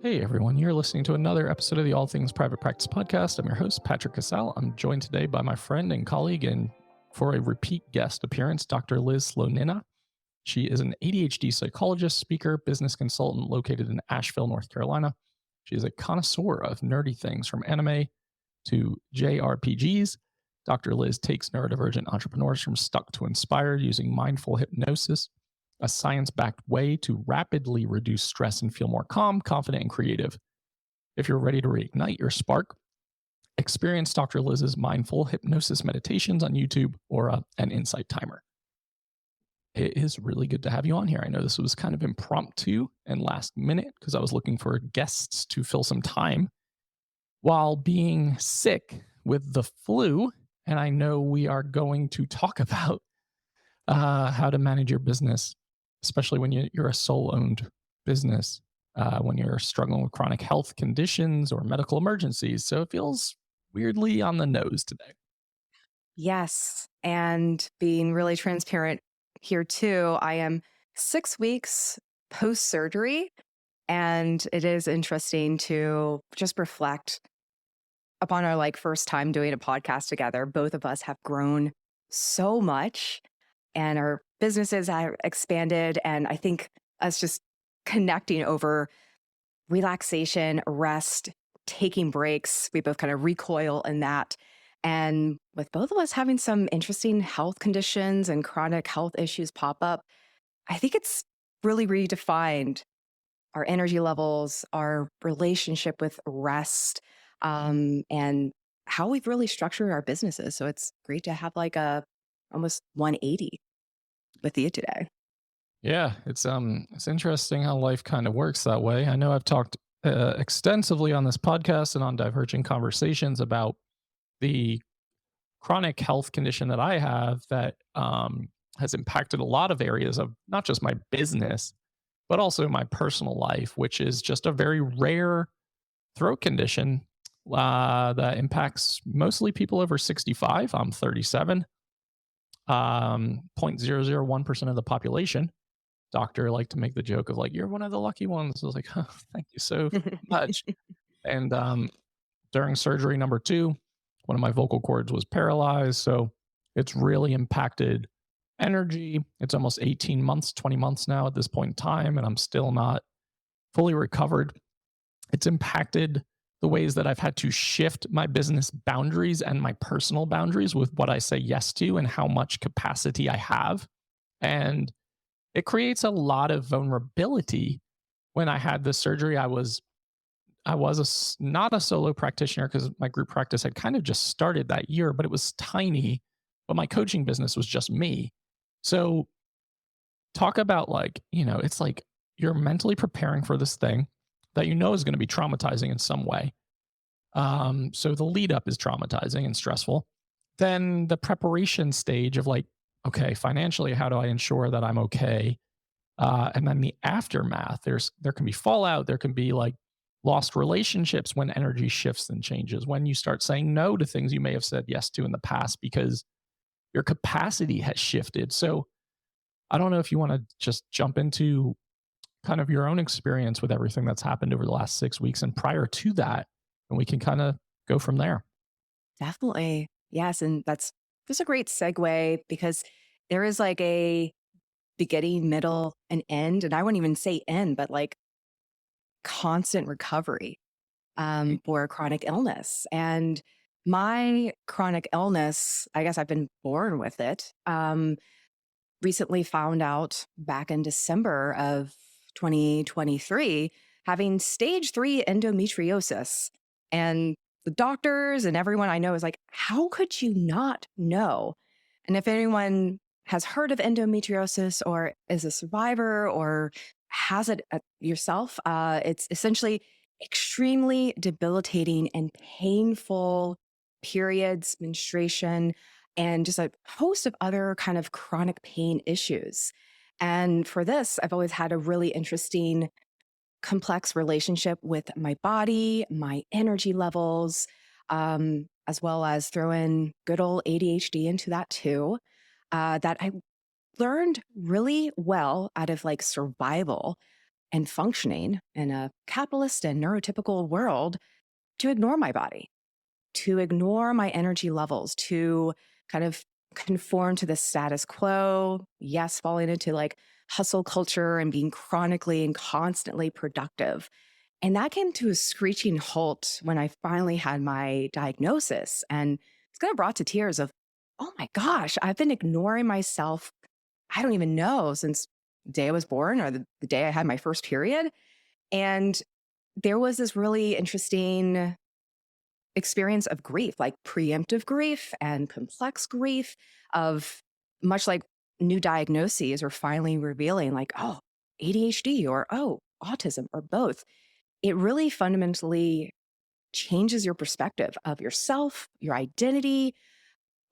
Hey everyone, you're listening to another episode of the All Things Private Practice podcast. I'm your host, Patrick.Casale. I'm joined today by my friend and colleague, and for a repeat guest appearance, Dr. Liz Slonena. She is an ADHD psychologist, speaker, business consultant located in Asheville, North Carolina. She is a connoisseur of nerdy things from anime to JRPGs. Dr. Liz takes neurodivergent entrepreneurs from stuck to inspired using mindful hypnosis, a science backed way to rapidly reduce stress and feel more calm, confident, and creative. If you're ready to reignite your spark, experience Dr. Liz's mindful hypnosis meditations on YouTube or an InsightTimer. It is really good to have you on here. I know this was kind of impromptu and last minute because I was looking for guests to fill some time while being sick with the flu. And I know we are going to talk about how to manage your business, especially when you're a soul-owned business, when you're struggling with chronic health conditions or medical emergencies. So it feels weirdly on the nose today. Yes. And being really transparent here too, I am 6 weeks post surgery. And it is interesting to just reflect upon our first time doing a podcast together. Both of us have grown so much and our businesses have expanded. And I think us just connecting over relaxation, rest, taking breaks, we both kind of recoil in that. And with both of us having some interesting health conditions and chronic health issues pop up, I think it's really redefined our energy levels, our relationship with rest, and how we've really structured our businesses. So it's great to have a almost 180 with you today. Yeah, it's interesting how life kind of works that way. I know I've talked extensively on this podcast and on Divergent Conversations about the chronic health condition that I have that has impacted a lot of areas of not just my business, but also my personal life, which is just a very rare throat condition that impacts mostly people over 65. I'm 37, 0.001% of the population. Doctor liked to make the joke of like, you're one of the lucky ones. I was like, oh, thank you so much. And during surgery number two, one of my vocal cords was paralyzed. So it's really impacted energy. It's almost 18 months, 20 months now at this point in time, and I'm still not fully recovered. It's impacted the ways that I've had to shift my business boundaries and my personal boundaries with what I say yes to and how much capacity I have. And it creates a lot of vulnerability. When I had this surgery, not a solo practitioner because my group practice had kind of just started that year, but it was tiny. But my coaching business was just me. So talk about it's like you're mentally preparing for this thing that you know is going to be traumatizing in some way. So the lead up is traumatizing and stressful. Then the preparation stage of like, okay, financially, how do I ensure that I'm okay? And then the aftermath, there can be fallout. There can be like lost relationships when energy shifts and changes. When you start saying no to things you may have said yes to in the past because your capacity has shifted. So I don't know if you want to just jump into kind of your own experience with everything that's happened over the last 6 weeks and prior to that, and we can kind of go from there. Definitely. Yes. And that's just a great segue because there is a beginning, middle, and end. And I wouldn't even say end, but constant recovery for a chronic illness. And my chronic illness, I guess I've been born with it. Recently found out back in December of 2023, having stage 3 endometriosis. And the doctors and everyone I know is like, how could you not know? And if anyone has heard of endometriosis or is a survivor or has it yourself, it's essentially extremely debilitating and painful periods, menstruation, and just a host of other kind of chronic pain issues. And for this, I've always had a really interesting, complex relationship with my body, my energy levels, as well as throw in good old ADHD into that too. That I learned really well out of survival. and functioning in a capitalist and neurotypical world to ignore my body, to ignore my energy levels, to kind of conform to the status quo. Yes, falling into like hustle culture and being chronically and constantly productive. And that came to a screeching halt when I finally had my diagnosis. And it's kind of brought to tears of, oh my gosh, I've been ignoring myself. I don't even know since the day I was born or the day I had my first period. And there was this really interesting experience of grief, like preemptive grief and complex grief of much like new diagnoses are finally revealing like, oh, ADHD or oh, autism or both. It really fundamentally changes your perspective of yourself, your identity,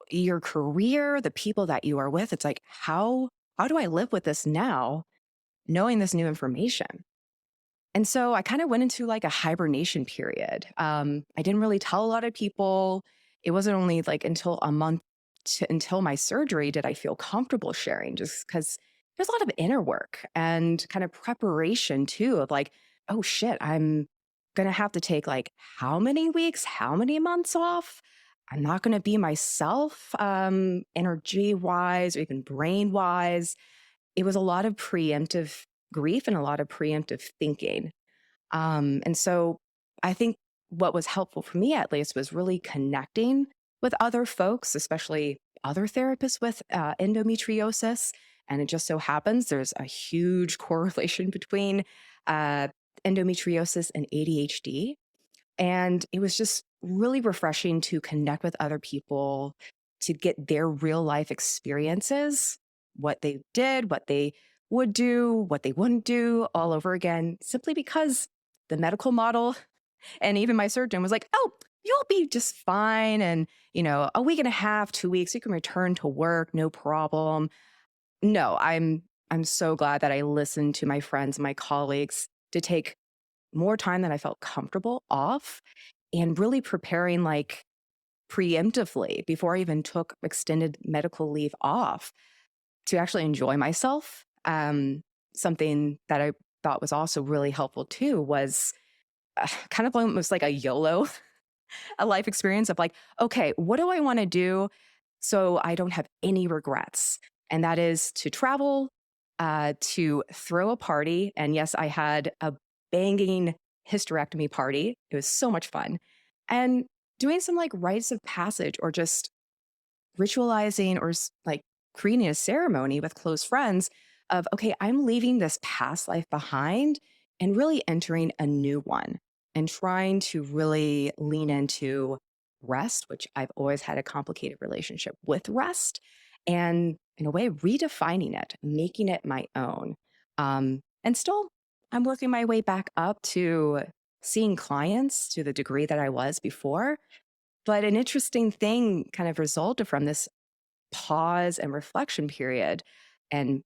your career, the people that you are with. It's like, how do I live with this now, knowing this new information? And so I kind of went into like a hibernation period. I didn't really tell a lot of people. It wasn't only like until a month until my surgery did I feel comfortable sharing, just because there's a lot of inner work and kind of preparation too of like, oh shit, I'm going to have to take like how many weeks, how many months off? I'm not going to be myself, energy wise or even brain wise. It was a lot of preemptive grief and a lot of preemptive thinking. And so I think what was helpful for me, at least, was really connecting with other folks, especially other therapists with endometriosis. And it just so happens there's a huge correlation between uh, endometriosis and ADHD. And it was just really refreshing to connect with other people to get their real life experiences, what they did, what they would do, what they wouldn't do all over again, simply because the medical model and even my surgeon was like, oh, you'll be just fine. And, a week and a half, 2 weeks, you can return to work, no problem. No, I'm so glad that I listened to my friends and my colleagues to take more time than I felt comfortable off and really preparing like preemptively before I even took extended medical leave off to actually enjoy myself. Something that I thought was also really helpful too was kind of almost like a YOLO, a life experience of like, okay, what do I want to do so I don't have any regrets? And that is to travel, to throw a party. And yes, I had a banging hysterectomy party. It was so much fun. And doing some like rites of passage or just ritualizing or like creating a ceremony with close friends of, okay, I'm leaving this past life behind and really entering a new one and trying to really lean into rest, which I've always had a complicated relationship with rest, and in a way, redefining it, making it my own. And still, I'm working my way back up to seeing clients to the degree that I was before. But an interesting thing kind of resulted from this pause and reflection period. And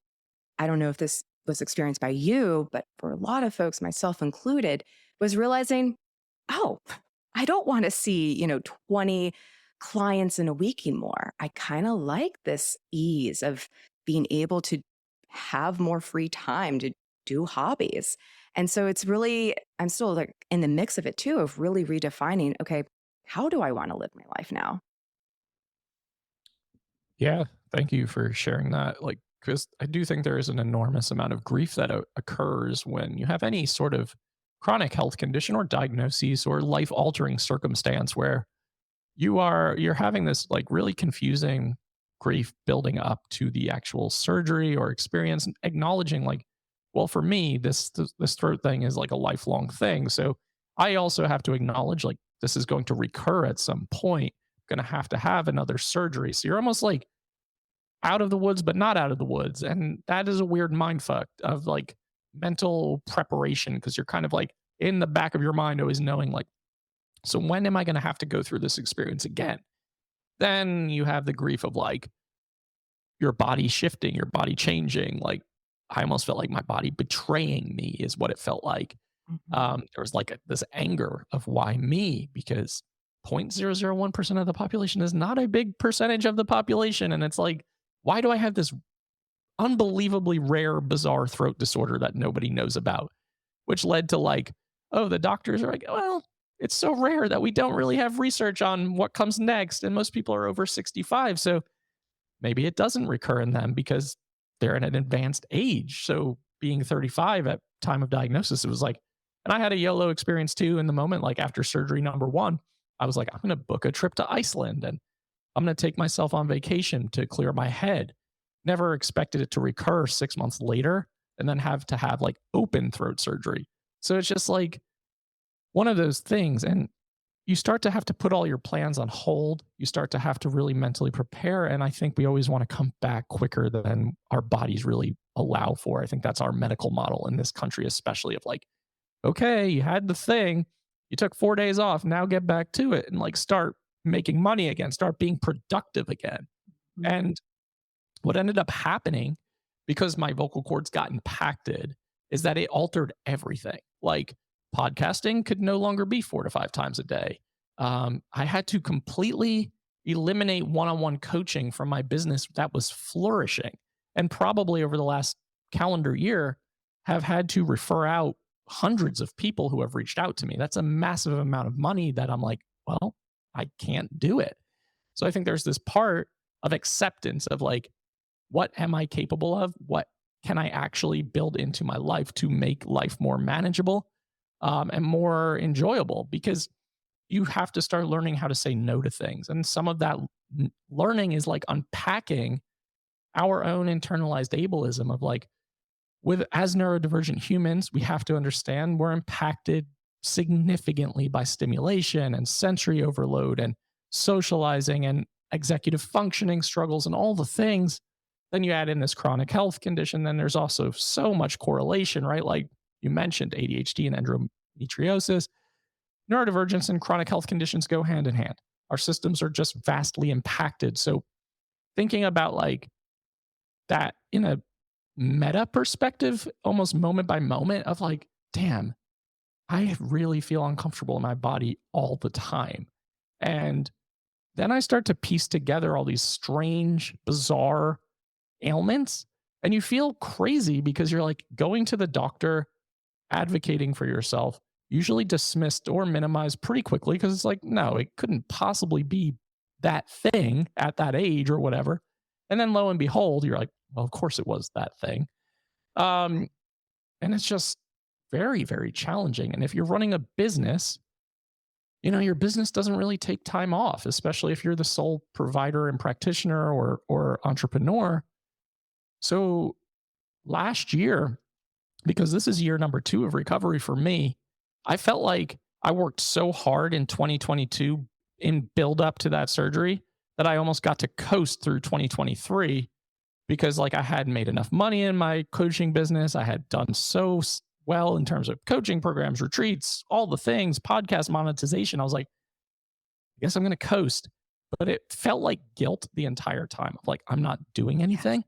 I don't know if this was experienced by you, but for a lot of folks, myself included, was realizing, oh, I don't want to see, 20 clients in a week anymore. I kind of like this ease of being able to have more free time to do hobbies. And so it's really, I'm still like in the mix of it too, of really redefining, okay, how do I want to live my life now? Yeah, thank you for sharing that. Like, because I do think there is an enormous amount of grief that occurs when you have any sort of chronic health condition or diagnosis or life altering circumstance where you're having this like really confusing grief building up to the actual surgery or experience and acknowledging like, well, for me this throat thing is like a lifelong thing, so I also have to acknowledge like this is going to recur at some point. Going to have another surgery, so you're almost like out of the woods, but not out of the woods. And that is a weird mind fuck of like mental preparation because you're kind of like in the back of your mind, always knowing like, so when am I going to have to go through this experience again? Then you have the grief of like your body shifting, your body changing. Like I almost felt like my body betraying me, is what it felt like. Mhm. There was like this anger of why me, because 0.001% of the population is not a big percentage of the population. And it's like, why do I have this unbelievably rare, bizarre throat disorder that nobody knows about? which led to like, oh, the doctors are like, well, it's so rare that we don't really have research on what comes next. And most people are over 65. So maybe it doesn't recur in them because they're at an advanced age. So being 35 at time of diagnosis, it was like, and I had a YOLO experience too in the moment. Like after surgery number one, I was like, I'm going to book a trip to Iceland and I'm going to take myself on vacation to clear my head. Never expected it to recur 6 months later and then have to have like open throat surgery. So it's just like one of those things. And you start to have to put all your plans on hold. You start to have to really mentally prepare. And I think we always want to come back quicker than our bodies really allow for. I think that's our medical model in this country, especially of like, okay, you had the thing, you took 4 days off, now get back to it and like start making money again, start being productive again. Mhm. And what ended up happening because my vocal cords got impacted is that it altered everything. Like podcasting could no longer be 4 to 5 times a day. I had to completely eliminate one on one coaching from my business that was flourishing. And probably over the last calendar year, have had to refer out hundreds of people who have reached out to me. That's a massive amount of money that I'm like, well, I can't do it. So I think there's this part of acceptance of like, what am I capable of? What can I actually build into my life to make life more manageable and more enjoyable? Because you have to start learning how to say no to things. And some of that learning is like unpacking our own internalized ableism of like, with as neurodivergent humans, we have to understand we're impacted significantly by stimulation and sensory overload and socializing and executive functioning struggles and all the things. Then you add in this chronic health condition, then there's also so much correlation, right? Like you mentioned, ADHD and endometriosis, neurodivergence and chronic health conditions go hand in hand. Our systems are just vastly impacted. So thinking about like that in a meta perspective, almost moment by moment of like, damn, I really feel uncomfortable in my body all the time. And then I start to piece together all these strange, bizarre ailments. And you feel crazy because you're like going to the doctor, advocating for yourself, usually dismissed or minimized pretty quickly because it's like, no, it couldn't possibly be that thing at that age or whatever. And then lo and behold, you're like, well, of course it was that thing. Um, and it's just very, very challenging. And if you're running a business, your business doesn't really take time off, especially if you're the sole provider and practitioner or entrepreneur. So last year, because this is year number 2 of recovery for me, I felt like I worked so hard in 2022 in build up to that surgery that I almost got to coast through 2023 because like I hadn't made enough money in my coaching business. I had done so well in terms of coaching programs, retreats, all the things, podcast monetization. I was like, I guess I'm going to coast. But it felt like guilt the entire time of like, I'm not doing Yes. anything,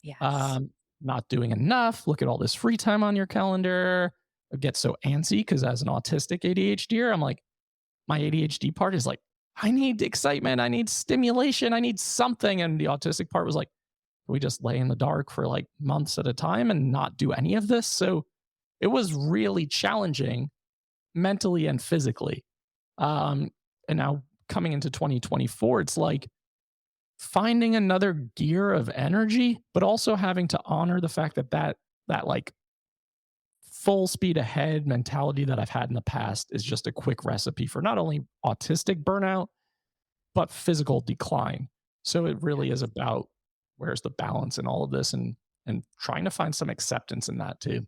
Yes. not doing enough. Look at all this free time on your calendar. I get so antsy because as an autistic ADHDer, I'm like, my ADHD part is like, I need excitement. I need stimulation. I need something. And the autistic part was like, we just lay in the dark for like months at a time and not do any of this. So it was really challenging mentally and physically. And now coming into 2024, it's like finding another gear of energy, but also having to honor the fact that like full speed ahead mentality that I've had in the past is just a quick recipe for not only autistic burnout, but physical decline. So it really is Yes. about where's the balance in all of this and trying to find some acceptance in that too.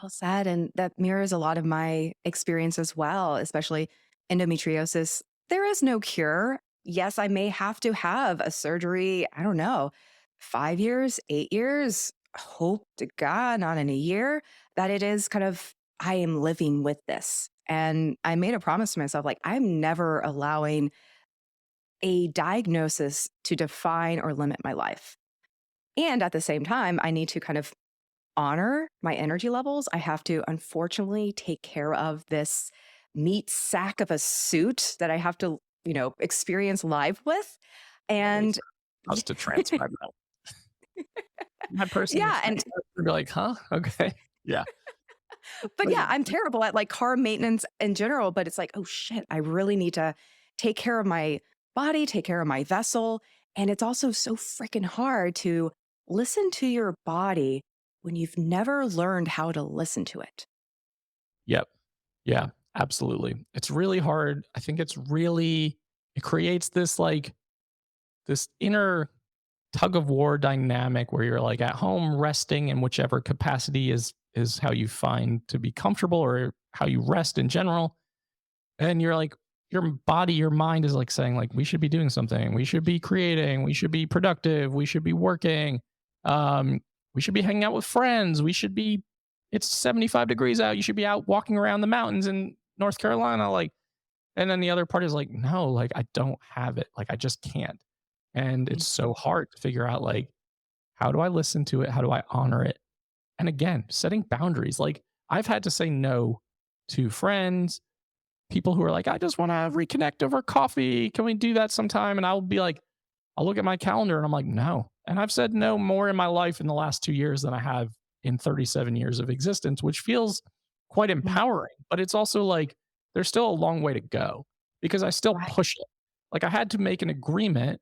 Well said. And that mirrors a lot of my experience as well, especially endometriosis. There is no cure. Yes, I may have to have a surgery, I don't know, 5 years, 8 years. Hope to God, not in a year, that it is kind of, I am living with this. And I made a promise to myself, like, I'm never allowing a diagnosis to define or limit my life. And at the same time, I need to kind of honor my energy levels. I have to unfortunately take care of this meat sack of a suit that I have to, experience live with. Right. And Us to transcribe that. That person is yeah, and transcribed and be like, huh? Okay. Yeah. But Like, yeah, I'm terrible at like car maintenance in general, but it's like, oh shit, I really need to take care of my body, take care of my vessel. And it's also so freaking hard to listen to your body when you've never learned how to listen to it. yep. Yeah, absolutely. It's really hard. I think it creates this like this inner tug of war dynamic where you're like at home resting in whichever capacity is how you find to be comfortable or how you rest in general. And you're like, your body, your mind is like saying, like, we should be doing something. We should be creating. We should be productive. We should be working. Um, we should be hanging out with friends. It's 75 degrees out. You should be out walking around the mountains in North Carolina. Like, and then the other part is like, no, like, I don't have it. Like, I just can't. And it's so hard to figure out, like, how do I listen to it? How do I honor it? And again, setting boundaries. Like, I've had to say no to friends, people who are like, I just want to reconnect over coffee. Can we do that sometime? And I'll be like, I'll look at my calendar and I'm like, no. And I've said no more in my life in the last 2 years than I have in 37 years of existence, which feels quite Mhm. empowering. But it's also like, there's still a long way to go because I still Right. push it. Like, I had to make an agreement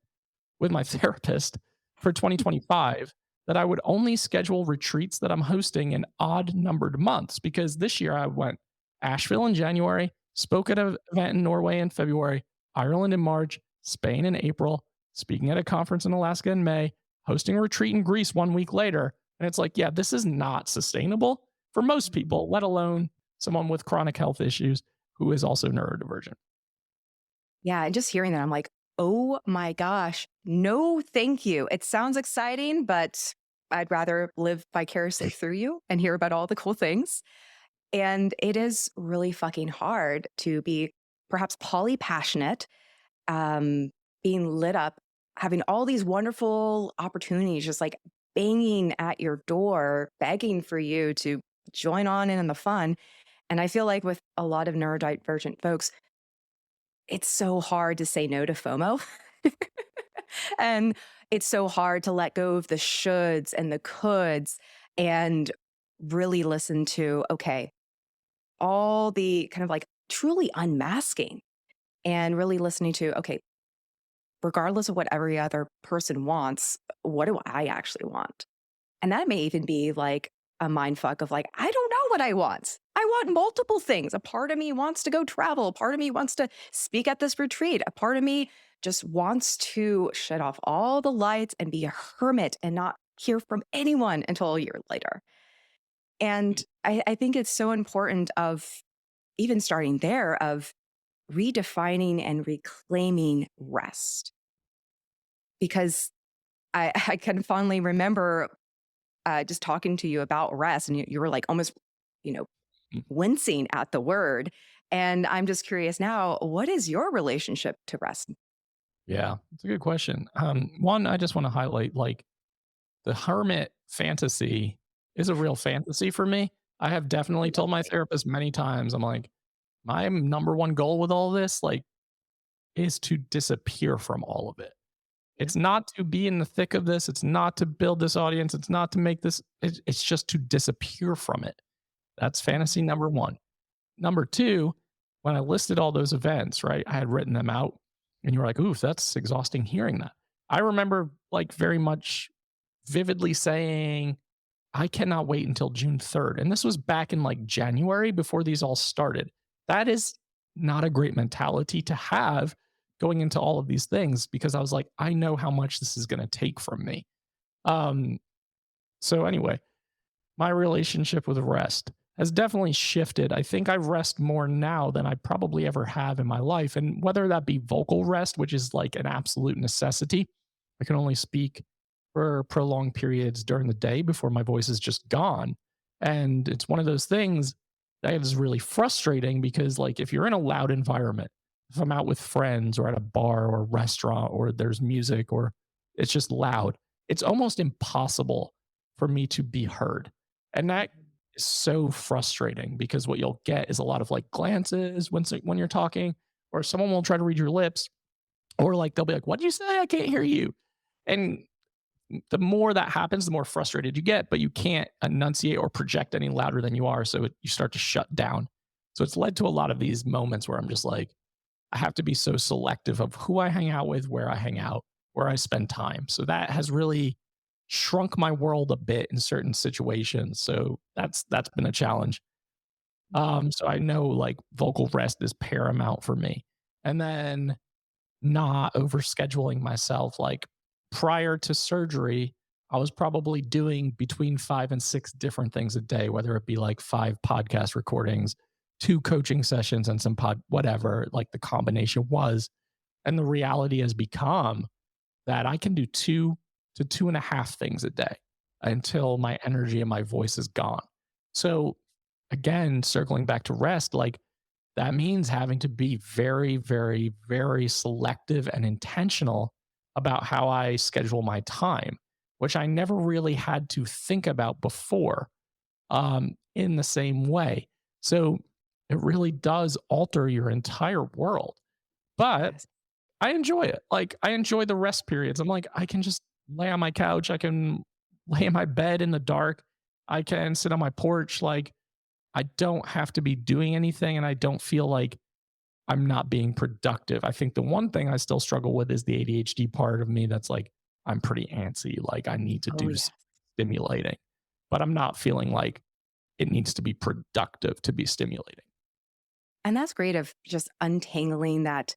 with my therapist for 2025 that I would only schedule retreats that I'm hosting in odd numbered months because this year I went Asheville in January, spoke at an event in Norway in February, Ireland in March, Spain in April, speaking at a conference in Alaska in May, hosting a retreat in Greece 1 week later. And it's like, yeah, this is not sustainable for most people, let alone someone with chronic health issues who is also neurodivergent. Yeah, and just hearing that, I'm like, oh my gosh, no, thank you. It sounds exciting, but I'd rather live vicariously through you and hear about all the cool things. And it is really fucking hard to be perhaps poly passionate, um, being lit up, having all these wonderful opportunities just like banging at your door, begging for you to join on in the fun. And I feel like with a lot of neurodivergent folks, it's so hard to say no to FOMO. And it's so hard to let go of the shoulds and the coulds and really listen to, okay, all the kind of like truly unmasking and really listening to, okay, regardless of what every other person wants, what do I actually want? And that may even be like a mind fuck of like, I don't know what I want. I want multiple things. A part of me wants to go travel. A part of me wants to speak at this retreat. A part of me just wants to shut off all the lights and be a hermit and not hear from anyone until a year later. And I think it's so important of even starting there of redefining and reclaiming rest. Because I can fondly remember just talking to you about rest, and you were like almost, you know, wincing at the word. And I'm just curious now, what is your relationship to rest? Yeah, it's a good question. One, I just want to highlight like the hermit fantasy is a real fantasy for me. I have definitely told my Lovely. therapist many times, I'm like, my number one goal with all this, like, is to disappear from all of it. Yeah. It's not to be in the thick of this. It's not to build this audience. It's not to make this, it's just to disappear from it. That's fantasy number one. Number two, when I listed all those events, right, I had written them out and you were like, oof, that's exhausting hearing that. I remember like very much vividly saying, I cannot wait until June 3rd. And this was back in like January before these all started. That is not a great mentality to have going into all of these things because I was like, I know how much this is going to take from me. Um, so, anyway, my relationship with rest has definitely shifted. I think I rest more now than I probably ever have in my life. And whether that be vocal rest, which is like an absolute necessity, I can only speak for prolonged periods during the day before my voice is just gone. And it's one of those things that is really frustrating because, like, if you're in a loud environment, if I'm out with friends or at a bar or a restaurant or there's music or it's just loud, it's almost impossible for me to be heard. And that is so frustrating because what you'll get is a lot of like glances when you're talking, or someone will try to read your lips, or like they'll be like, "What did you say? I can't hear you." And the more that happens, the more frustrated you get, but you can't enunciate or project any louder than you are. So you start to shut down. So it's led to a lot of these moments where I'm just like, I have to be so selective of who I hang out with, where I hang out, where I spend time. So that has really shrunk my world a bit in certain situations. So that's been a challenge. So I know like vocal rest is paramount for me. And then not overscheduling myself. Like prior to surgery, I was probably doing between 5 and 6 different things a day, whether it be like 5 podcast recordings, 2 coaching sessions, and some whatever, like the combination was. And the reality has become that I can do 2 to 2.5 things a day until my energy and my voice is gone. So, again, circling back to rest, like that means having to be very, very, very selective and intentional about how I schedule my time, which I never really had to think about before in the same way. So it really does alter your entire world. But Yes. I enjoy it. Like I enjoy the rest periods. I'm like, I can just lay on my couch. I can lay in my bed in the dark. I can sit on my porch. Like I don't have to be doing anything. And I don't feel like I'm not being productive. I think the one thing I still struggle with is the ADHD part of me that's like, I'm pretty antsy. Like I need to Oh, do yes. stimulating, but I'm not feeling like it needs to be productive to be stimulating. And that's great of just untangling that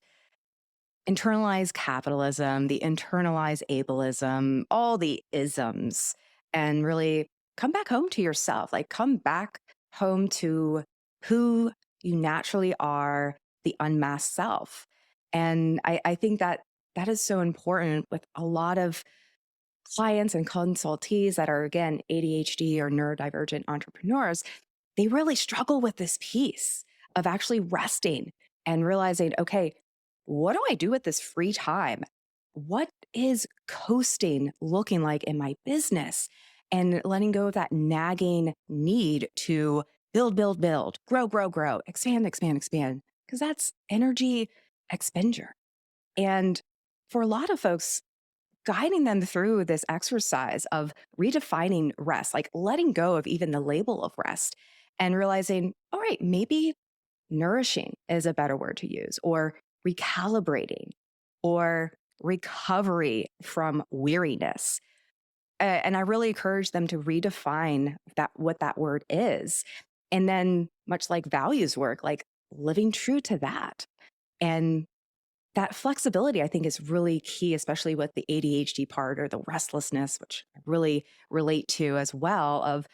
internalized capitalism, the internalized ableism, all the isms, and really come back home to yourself. Like, come back home to who you naturally are, the unmasked self. And I think that that is so important with a lot of clients and consultees that are, again, ADHD or neurodivergent entrepreneurs. They really struggle with this piece of actually resting and realizing, okay, what do I do with this free time? What is coasting looking like in my business? And letting go of that nagging need to build, build, build, grow, grow, grow, expand, expand, expand, because that's energy expenditure. And for a lot of folks, guiding them through this exercise of redefining rest, like letting go of even the label of rest and realizing, all right, maybe nourishing is a better word to use, or recalibrating, or recovery from weariness. And I really encourage them to redefine that what that word is. And then much like values work, like living true to that. And that flexibility, I think, is really key, especially with the ADHD part or the restlessness, which I really relate to as well. Of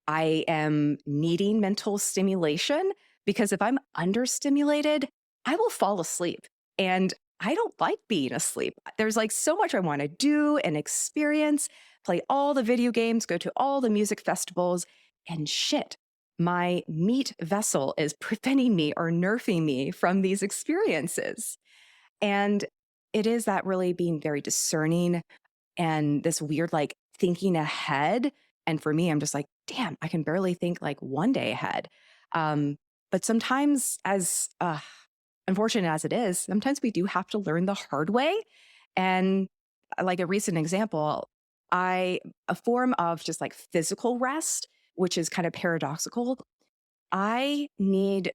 I am needing mental stimulation because if I'm understimulated, I will fall asleep. And I don't like being asleep. There's like so much I want to do and experience, play all the video games, go to all the music festivals, and shit. My meat vessel is preventing me or nerfing me from these experiences. And it is that really being very discerning and this weird like thinking ahead. And for me, I'm just like, damn, I can barely think like one day ahead. Um, but sometimes, as unfortunate as it is, sometimes we do have to learn the hard way. And like a recent example, a form of just like physical rest, which is kind of paradoxical. I need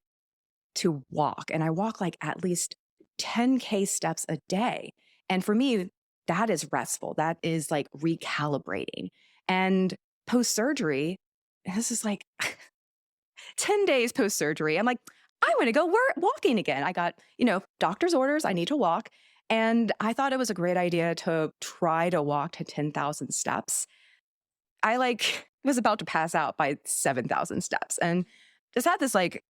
to walk, and I walk like at least 10K steps a day. And for me, that is restful. That is like recalibrating. And post surgery, this is like 10 days post surgery. I'm like, I want to go walking again. I got, doctor's orders. I need to walk. And I thought it was a great idea to try to walk to 10,000 steps. I like was about to pass out by 7,000 steps and just had this like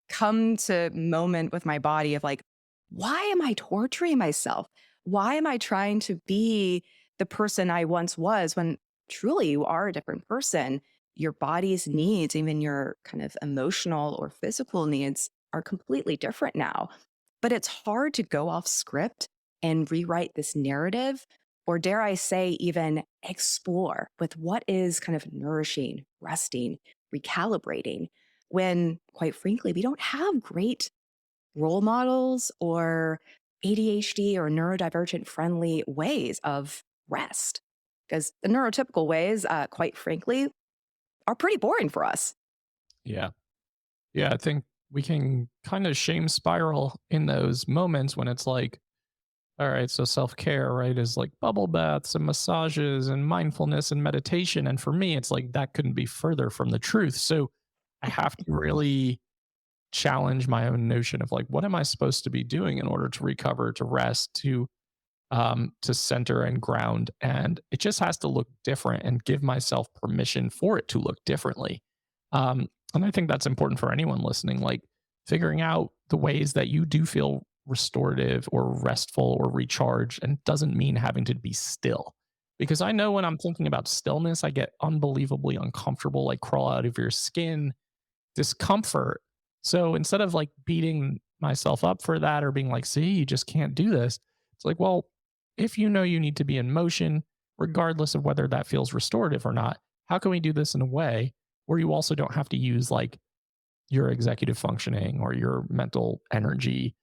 come to moment with my body of like, why am I torturing myself? Why am I trying to be the person I once was when truly you are a different person? Your body's needs, even your kind of emotional or physical needs, are completely different now. But it's hard to go off script and rewrite this narrative, or dare I say, even explore with what is kind of nourishing, resting, recalibrating when, quite frankly, we don't have great role models or ADHD or neurodivergent friendly ways of rest. because the neurotypical ways, quite frankly, are pretty boring for us. Yeah. Yeah. I think we can kind of shame spiral in those moments when it's like, all right, so self care, right, is like bubble baths and massages and mindfulness and meditation. And for me, it's like that couldn't be further from the truth. So I have to really challenge my own notion of like, what am I supposed to be doing in order to recover, to rest, to center and ground? And it just has to look different and give myself permission for it to look differently. And I think that's important for anyone listening, like figuring out the ways that you do feel restorative or restful or recharged, and doesn't mean having to be still. Because I know when I'm thinking about stillness, I get unbelievably uncomfortable, like crawl out of your skin, discomfort. So instead of like beating myself up for that or being like, see, you just can't do this, it's like, well, if you know you need to be in motion, regardless of whether that feels restorative or not, how can we do this in a way where you also don't have to use like your executive functioning or your mental energy?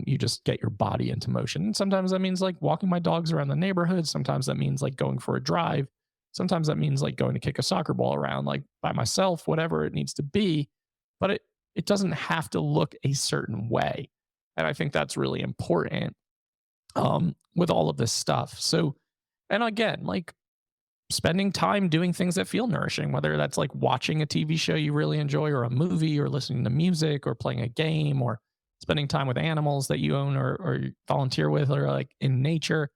You just get your body into motion. And sometimes that means like walking my dogs around the neighborhood. Sometimes that means like going for a drive. Sometimes that means like going to kick a soccer ball around like by myself, whatever it needs to be. But it doesn't have to look a certain way. And I think that's really important with all of this stuff. So, and again, like spending time doing things that feel nourishing, whether that's like watching a TV show you really enjoy, or a movie, or listening to music, or playing a game, or spending time with animals that you own or you volunteer with, or like in nature.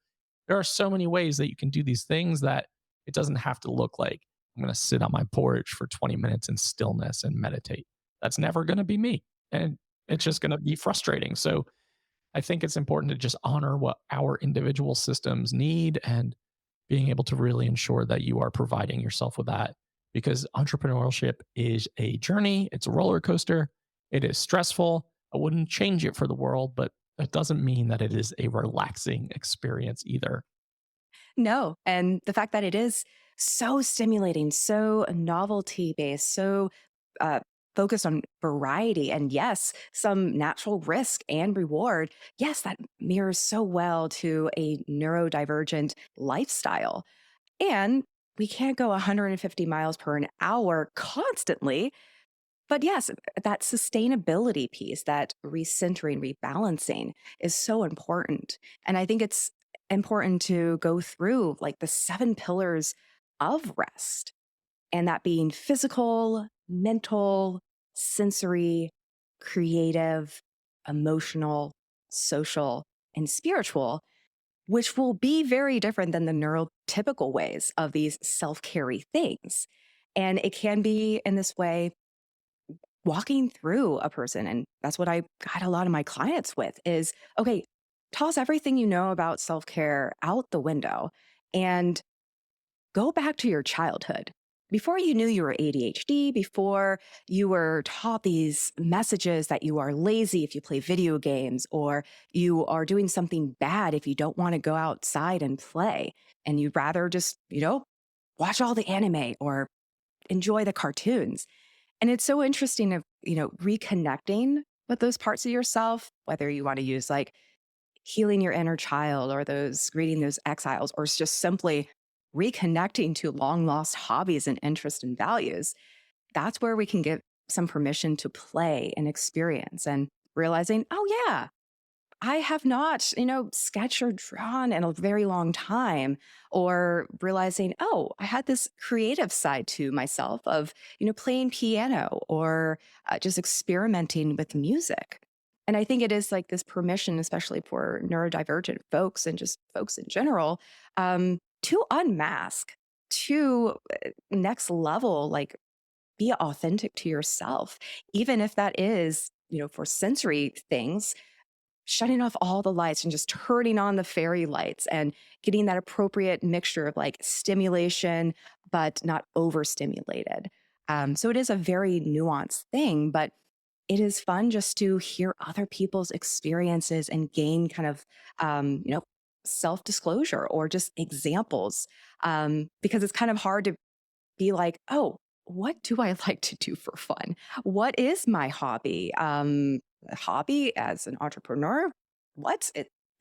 There are so many ways that you can do these things that it doesn't have to look like I'm going to sit on my porch for 20 minutes in stillness and meditate. That's never going to be me. And it's just going to be frustrating. So I think it's important to just honor what our individual systems need, and being able to really ensure that you are providing yourself with that, because entrepreneurship is a journey, it's a roller coaster, it is stressful. I wouldn't change it for the world, but that doesn't mean that it is a relaxing experience either. No. And the fact that it is so stimulating, so novelty based, so uh, focused on variety, and yes, some natural risk and reward. Yes, that mirrors so well to a neurodivergent lifestyle. And we can't go 150 miles per an hour constantly. But yes, that sustainability piece, that recentering, rebalancing is so important. And I think it's important to go through like the 7 pillars of rest, and that being physical, mental, sensory, creative, emotional, social, and spiritual, which will be very different than the neurotypical ways of these self carry things. And it can be in this way walking through a person. And that's what I got a lot of my clients with is, okay, toss everything you know about self-care out the window and go back to your childhood. Before you knew you were ADHD, before you were taught these messages that you are lazy if you play video games, or you are doing something bad if you don't want to go outside and play, and you'd rather just, watch all the anime or enjoy the cartoons. And it's so interesting of, reconnecting with those parts of yourself, whether you want to use like healing your inner child, or those greeting those exiles, or just simply reconnecting to long lost hobbies and interests and values. That's where we can get some permission to play and experience, and realizing, oh yeah, I have not, sketched or drawn in a very long time, or realizing, oh, I had this creative side to myself of, playing piano, or just experimenting with music. And I think it is like this permission, especially for neurodivergent folks and just folks in general, to unmask, to next level, like be authentic to yourself, even if that is, for sensory things, shutting off all the lights and just turning on the fairy lights and getting that appropriate mixture of like stimulation, but not overstimulated. So it is a very nuanced thing, but it is fun just to hear other people's experiences and gain kind of, self disclosure or just examples, because it's kind of hard to be like, oh, what do I like to do for fun? What is my hobby? A hobby as an entrepreneur? What?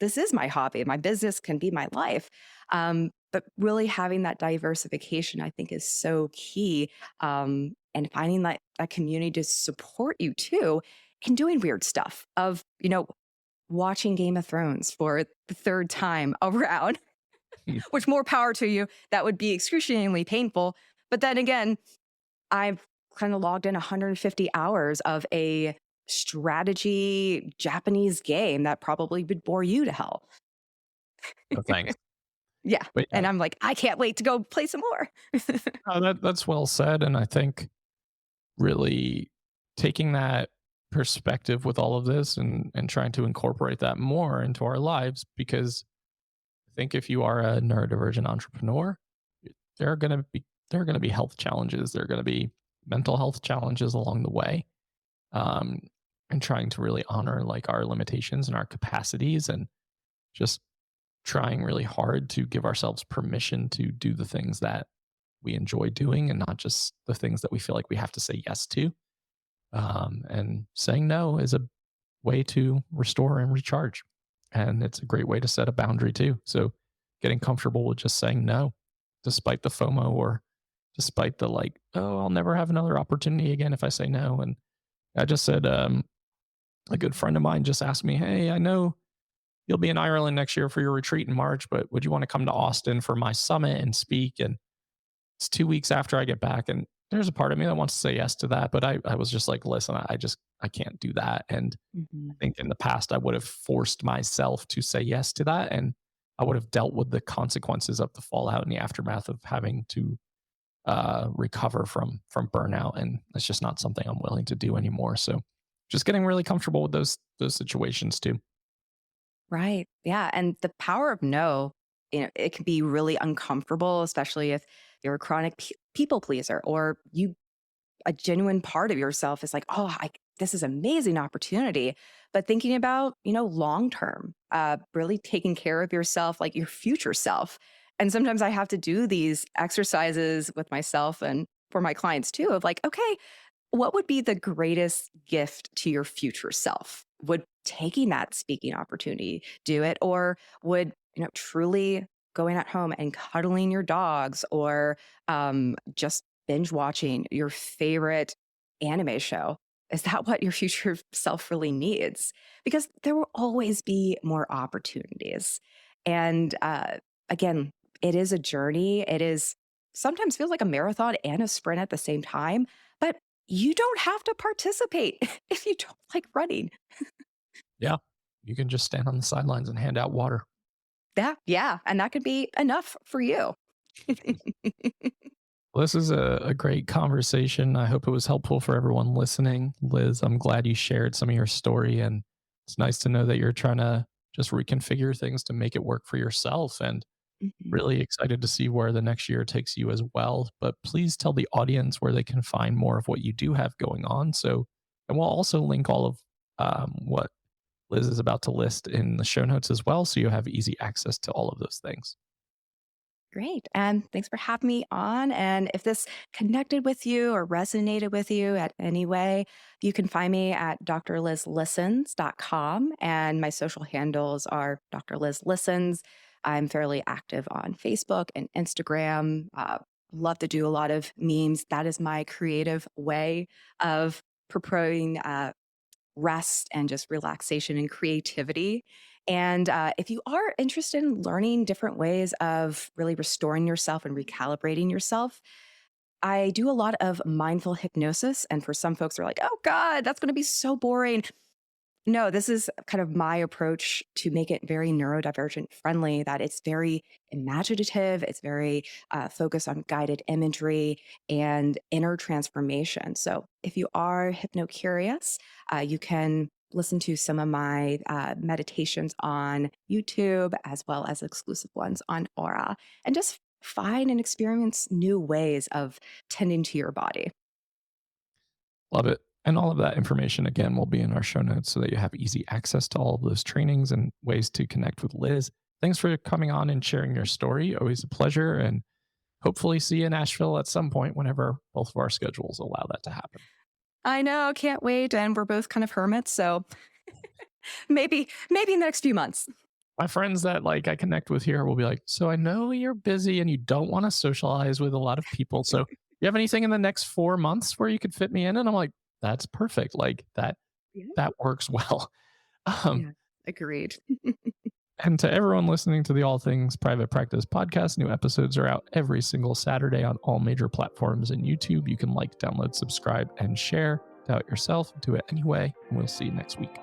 this is my hobby. My business can be my life. But really having that diversification, I think, is so key. And finding that community to support you too in doing weird stuff of, watching Game of Thrones for the third time around, Hmm. which more power to you. That would be excruciatingly painful. But then again, I've kind of logged in 150 hours of a strategy Japanese game that probably would bore you to hell. No thanks. Yeah. But yeah, And I'm like, I can't wait to go play some more. that's well said. And I think really taking that perspective with all of this and trying to incorporate that more into our lives, because I think if you are a neurodivergent entrepreneur, there are going to be health challenges. There are going to be mental health challenges along the way, um, and trying to really honor like our limitations and our capacities, and just trying really hard to give ourselves permission to do the things that we enjoy doing and not just the things that we feel like we have to say yes to. And saying no is a way to restore and recharge. And it's a great way to set a boundary too. So getting comfortable with just saying no, despite the FOMO, or despite the like, oh, I'll never have another opportunity again if I say no. And I just said, a good friend of mine just asked me, hey, I know you'll be in Ireland next year for your retreat in March, but would you want to come to Austin for my summit and speak? And it's 2 weeks after I get back. And there's a part of me that wants to say yes to that. But I was just like, listen, I can't do that. And I Mhm. think in the past, I would have forced myself to say yes to that. And I would have dealt with the consequences of the fallout and the aftermath of having to recover from burnout. And that's just not something I'm willing to do anymore. So just getting really comfortable with those situations too. Right. Yeah. And the power of no, it can be really uncomfortable, especially if you're a chronic people pleaser, or a genuine part of yourself is like, oh, this is amazing opportunity. But thinking about, long term, really taking care of yourself, like your future self. And sometimes I have to do these exercises with myself and for my clients too, of like, okay, what would be the greatest gift to your future self? Would taking that speaking opportunity do it? Or would, truly going at home and cuddling your dogs, or just binge watching your favorite anime show? Is that what your future self really needs? Because there will always be more opportunities. And again, it is a journey. It is sometimes feels like a marathon and a sprint at the same time. But you don't have to participate if you don't like running. Yeah. You can just stand on the sidelines and hand out water. Yeah, yeah, and that could be enough for you. Well, this is a great conversation. I hope it was helpful for everyone listening. Liz, I'm glad you shared some of your story. And it's nice to know that you're trying to just reconfigure things to make it work for yourself. And Mhm. really excited to see where the next year takes you as well. But please tell the audience where they can find more of what you do have going on. So, and we'll also link all of what Liz is about to list in the show notes as well. So you have easy access to all of those things. Great. And thanks for having me on. And if this connected with you or resonated with you at any way, you can find me at drlizlistens.com. And my social handles are Dr. Liz Listens. I'm fairly active on Facebook and Instagram. Love to do a lot of memes. That is my creative way of promoting rest and just relaxation and creativity. And if you are interested in learning different ways of really restoring yourself and recalibrating yourself, I do a lot of mindful hypnosis. And for some folks, they're like, oh God, that's going to be so boring. No, this is kind of my approach to make it very neurodivergent friendly, that it's very imaginative, it's very focused on guided imagery and inner transformation. So if you are hypno curious, you can listen to some of my meditations on YouTube, as well as exclusive ones on Aura, and just find and experience new ways of tending to your body. Love it. And all of that information, again, will be in our show notes so that you have easy access to all of those trainings and ways to connect with Liz. Thanks for coming on and sharing your story. Always a pleasure. And hopefully see you in Asheville at some point whenever both of our schedules allow that to happen. I know, can't wait. And we're both kind of hermits. So maybe in the next few months. My friends that like I connect with here will be like, so I know you're busy and you don't want to socialize with a lot of people. So you have anything in the next 4 months where you could fit me in? And I'm like, that's perfect. Like Yeah. that works well. Um, Yeah. Agreed. and to everyone listening to the All Things Private Practice podcast, new episodes are out every single Saturday on all major platforms and YouTube. You can like, download, subscribe, and share. Doubt yourself, do it anyway, and we'll see you next week.